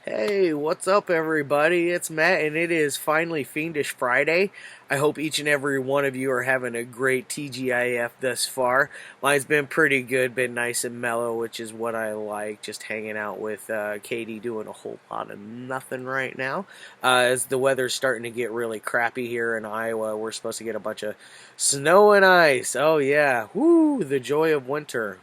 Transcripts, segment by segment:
Hey, what's up, everybody? It's Matt, and it is finally Fiendish Friday. I hope each and every one of you are having a great TGIF thus far. Mine's been pretty good, been nice and mellow, which is what I like. Just hanging out with Katie, doing a whole lot of nothing right now. As the weather's starting to get really crappy here in Iowa, we're supposed to get a bunch of snow and ice. Oh, yeah. Woo, the joy of winter.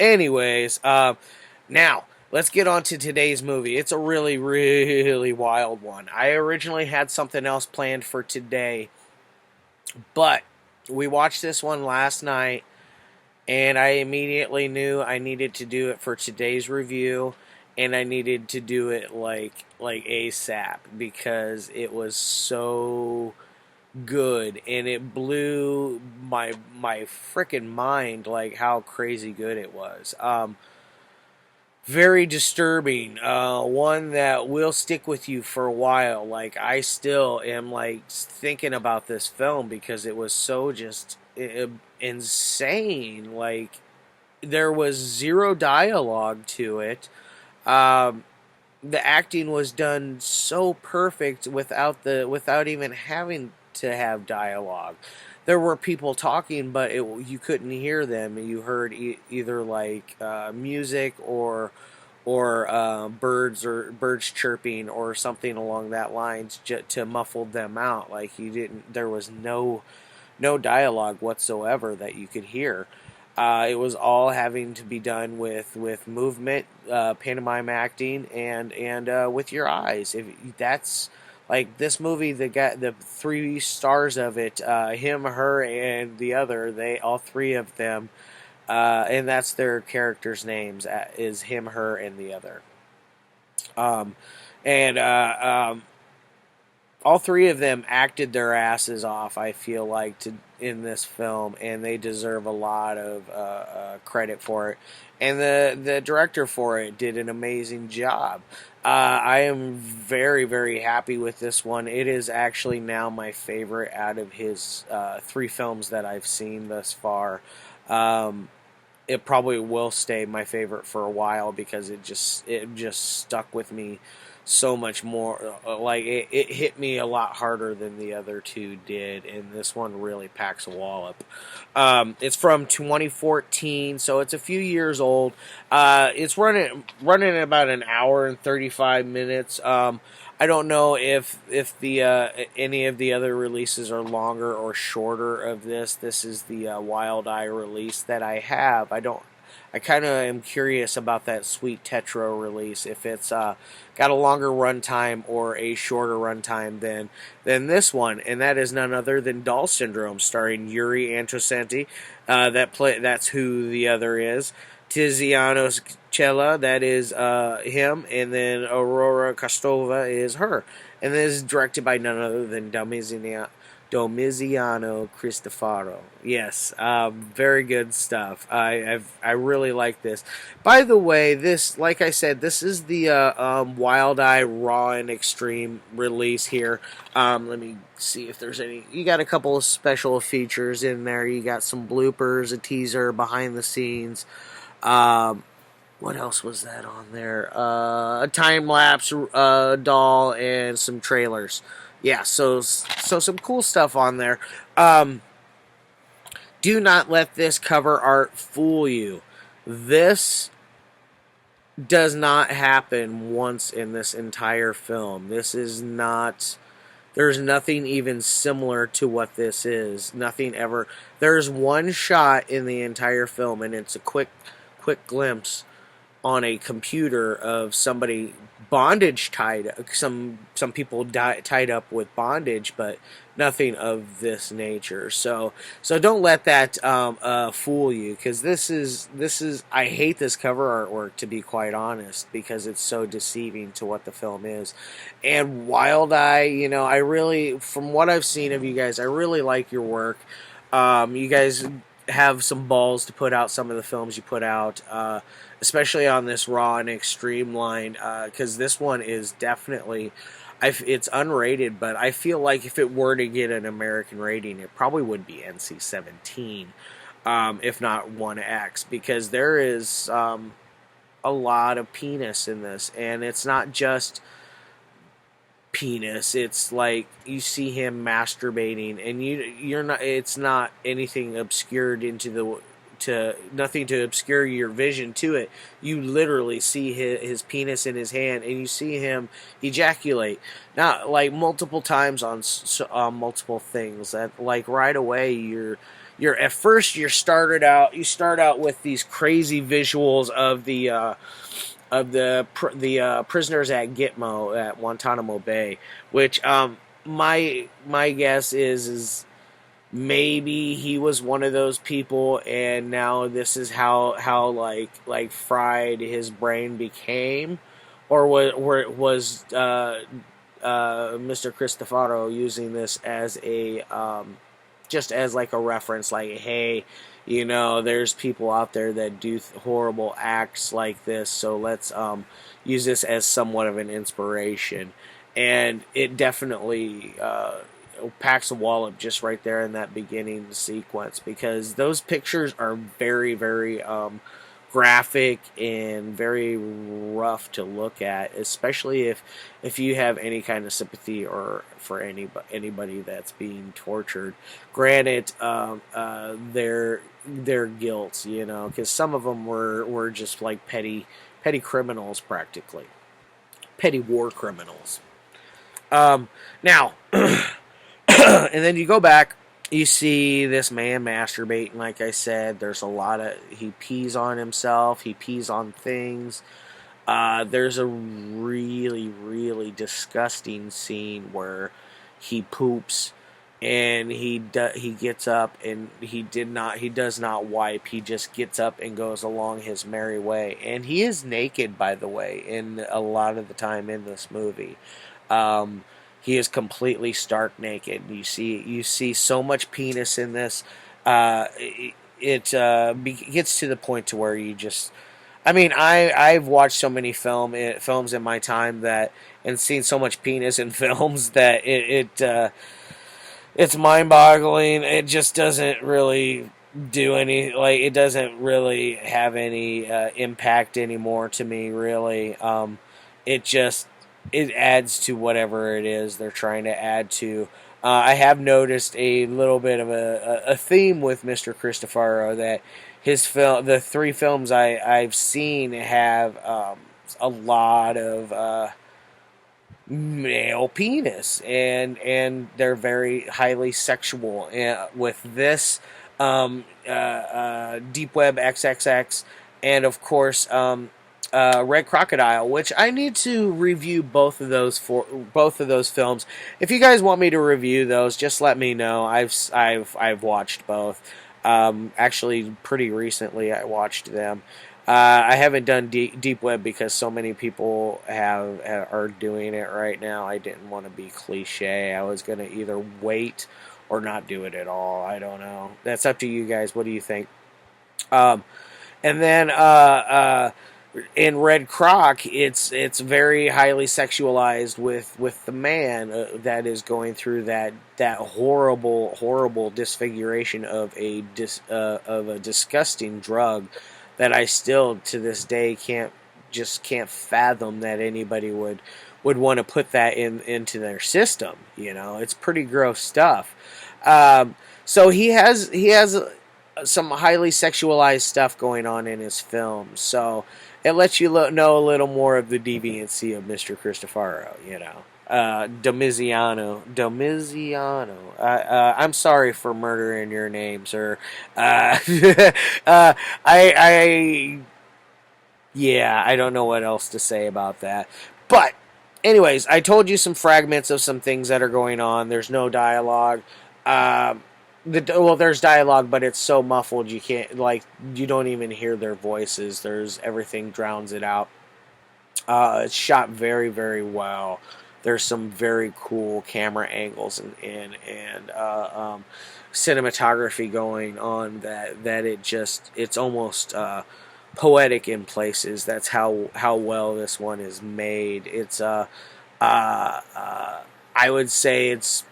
Anyways, now, let's get on to today's movie. It's a really, really wild one. I originally had something else planned for today, but we watched this one last night, and I immediately knew I needed to do it for today's review, and I needed to do it like ASAP because it was so good and it blew my freaking mind like how crazy good it was. Very disturbing. One that will stick with you for a while. Like I still am like thinking about this film because it was so just insane. Like there was zero dialogue to it. Um, the acting was done so perfect without even having to have dialogue. There were people talking, but you couldn't hear them. You heard either like music or birds chirping or something along that lines to muffle them out. Like you didn't. There was no dialogue whatsoever that you could hear. It was all having to be done with movement, pantomime acting, and with your eyes. If that's like this movie, the three stars of it, him, her, and the other, they all three of them, and that's their characters' names is him, her, and the other. Um, and all three of them acted their asses off. I feel like in this film, and they deserve a lot of credit for it. And the director for it did an amazing job. I am very happy with this one. It is actually now my favorite out of his three films that I've seen thus far. It probably will stay my favorite for a while because it just stuck with me so much more. Like it hit me a lot harder than the other two did, and this one really packs a wallop. It's from 2014, so it's a few years old. It's running about an hour and 35 minutes. I don't know if the any of the other releases are longer or shorter of this. This is the Wild Eye release that I have. I kind of am curious about that Sweet Tetro release. If it's got a longer runtime or a shorter runtime than this one, and that is none other than Doll Syndrome, starring Yuri Antonosante. That's who the other is. Tiziano's Cella, that is him, and then Aurora Kostova is her. And this is directed by none other than Domiziano Christopharo. Yes, very good stuff. I really like this. By the way, this, like I said, this is the Wild Eye Raw and Extreme release here. Let me see if there's any. You got a couple of special features in there. You got some bloopers, a teaser, behind the scenes. Um, what else was that on there? A time lapse doll and some trailers. Yeah, so some cool stuff on there. Um, do not let this cover art fool you. This does not happen once in this entire film. This is not. There's nothing even similar to what this is. Nothing ever. There's one shot in the entire film, and it's a quick glimpse on a computer of somebody some people tied up with bondage, but nothing of this nature. So don't let that fool you, because this is I hate this cover artwork, to be quite honest, because it's so deceiving to what the film is. And Wild Eye, I really, from what I've seen of you guys, I really like your work. You guys have some balls to put out some of the films you put out, especially on this Raw and Extreme line, because this one is definitely, it's unrated, but I feel like if it were to get an American rating, it probably would be NC-17, if not 1X, because there is a lot of penis in this, and it's not just penis. It's like you see him masturbating, and you're not. It's not anything obscured into the to nothing to obscure your vision to it. You literally see his penis in his hand, and you see him ejaculate. Not like multiple times on multiple things. That like right away you're at first you start out with these crazy visuals of the prisoners at Gitmo at Guantanamo Bay, which my guess is maybe he was one of those people, and now this is how like fried his brain became, or was Mr. Christopharo using this as a just as like a reference, like, hey, you know, there's people out there that do horrible acts like this, so let's use this as somewhat of an inspiration. And it definitely packs a wallop just right there in that beginning sequence, because those pictures are very, very graphic and very rough to look at, especially if you have any kind of sympathy or for anybody that's being tortured. Granted, their guilt, you know, because some of them were just like petty criminals, practically petty war criminals. Now, and then you go back, you see this man masturbating. Like I said, there's a lot of, he pees on himself, he pees on things. There's a really, really disgusting scene where he poops, and he gets up, and he does not wipe. He just gets up and goes along his merry way. And he is naked, by the way, in a lot of the time in this movie. He is completely stark naked. You see so much penis in this. It gets to the point to where you just, I mean, I've watched so many films in my time that, and seen so much penis in films that it's mind-boggling. It just doesn't really do any, like, it doesn't really have any impact anymore to me, really. It adds to whatever it is they're trying to add to. I have noticed a little bit of a theme with Mr. Christopharo, that the three films I've seen have a lot of male penis, and they're very highly sexual. And with this, Deep Web XXX, and of course Red Crocodile, which I need to review both of those films. If you guys want me to review those, just let me know. I've watched both. Actually, pretty recently I watched them. I haven't done Deep Web because so many people are doing it right now. I didn't want to be cliche. I was gonna either wait or not do it at all. I don't know. That's up to you guys. What do you think? And then in Red Croc, it's very highly sexualized with the man that is going through that horrible disfiguration of a disgusting drug that I still to this day can't fathom that anybody would want to put that into their system. You know, it's pretty gross stuff. So he has some highly sexualized stuff going on in his films. So it lets you know a little more of the deviancy of Mr. Christopharo, you know. Domiziano. I'm sorry for murdering your name, sir. I don't know what else to say about that. But, anyways, I told you some fragments of some things that are going on. There's no dialogue. There's dialogue, but it's so muffled you don't even hear their voices. Everything drowns it out. It's shot very, very well. There's some very cool camera angles and cinematography going on that it's almost poetic in places. That's how well this one is made. It's I would say it's,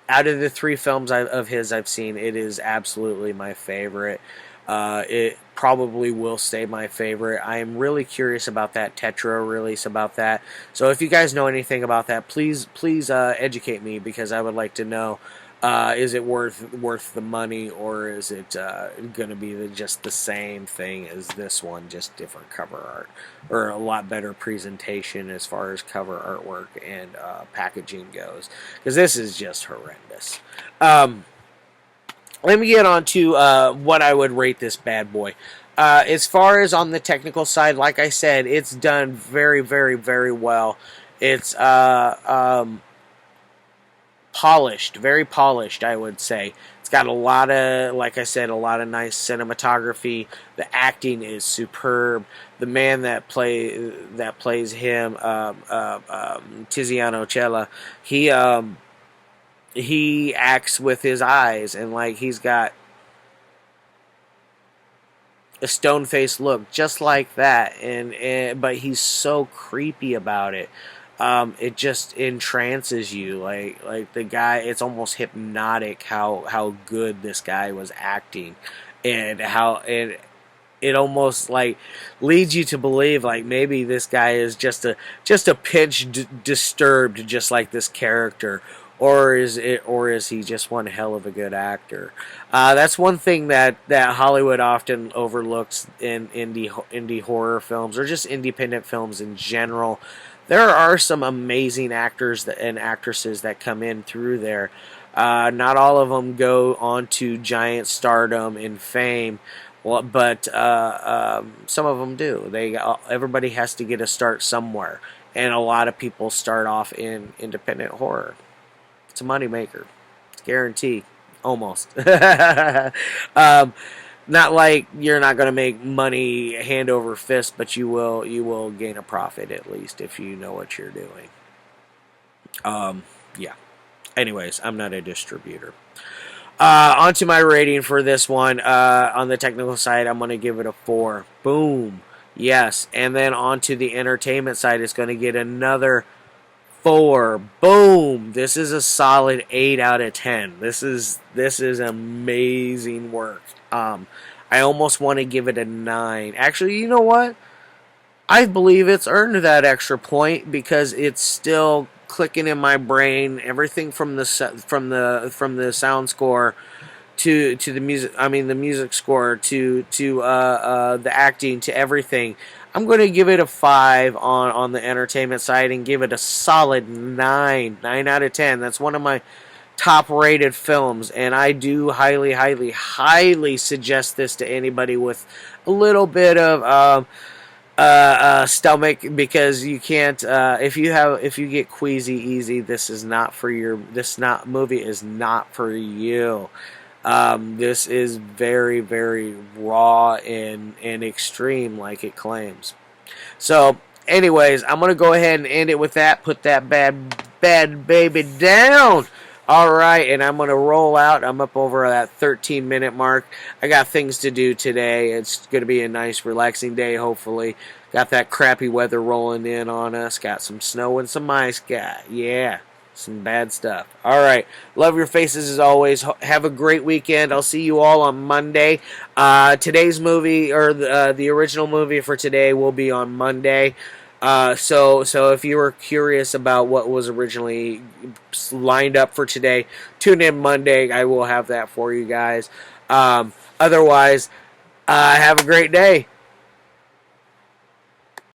out of the three films of his I've seen, it is absolutely my favorite. It probably will stay my favorite. I am really curious about that Tetra release about that. So if you guys know anything about that, please educate me, because I would like to know. Is it worth the money, or is it going to be just the same thing as this one, just different cover art, or a lot better presentation as far as cover artwork and packaging goes? Because this is just horrendous. Let me get on to what I would rate this bad boy. As far as on the technical side, like I said, it's done very, very, very well. It's polished, very polished, I would say. It's got a lot of, like I said, a lot of nice cinematography. The acting is superb. The man that plays him, Tiziano Cella, he acts with his eyes, and like he's got a stone-faced look just like that, and but he's so creepy about it. It just entrances you, like the guy. It's almost hypnotic how good this guy was acting, and how it almost like leads you to believe like maybe this guy is just a pinch disturbed, just like this character. Or is he just one hell of a good actor? That's one thing that Hollywood often overlooks in indie horror films, or just independent films in general. There are some amazing actors and actresses that come in through there. Not all of them go on to giant stardom and fame, but some of them do. Everybody has to get a start somewhere, and a lot of people start off in independent horror. It's a moneymaker. It's guaranteed. Almost. Not like you're not going to make money hand over fist, but you will gain a profit, at least, if you know what you're doing. Yeah. Anyways, I'm not a distributor. On to my rating for this one. On the technical side, I'm going to give it a 4. Boom. Yes. And then on to the entertainment side, it's going to get another 4. Boom. This is a solid 8 out of 10. This is amazing work. I almost want to give it a 9. Actually, you know what? I believe it's earned that extra point, because it's still clicking in my brain. Everything from the sound score to the music. I mean, the music score to the acting, to everything. I'm going to give it a 5 on the entertainment side, and give it a solid 9. 9 out of 10. That's one of my top rated films, and I do highly, highly, highly suggest this to anybody with a little bit of stomach, because you can't if you get queasy easy, this movie is not for you. This is very, very raw and extreme, like it claims. So, anyways, I'm gonna go ahead and end it with that. Put that bad baby down. All right, and I'm gonna roll out. I'm up over that 13-minute mark. I got things to do today. It's gonna be a nice, relaxing day. Hopefully, got that crappy weather rolling in on us. Got some snow and some ice. Yeah. Some bad stuff. All right. Love your faces as always. Have a great weekend. I'll see you all on Monday. Today's movie, or the original movie for today, will be on Monday. So if you were curious about what was originally lined up for today, tune in Monday. I will have that for you guys. Otherwise, have a great day.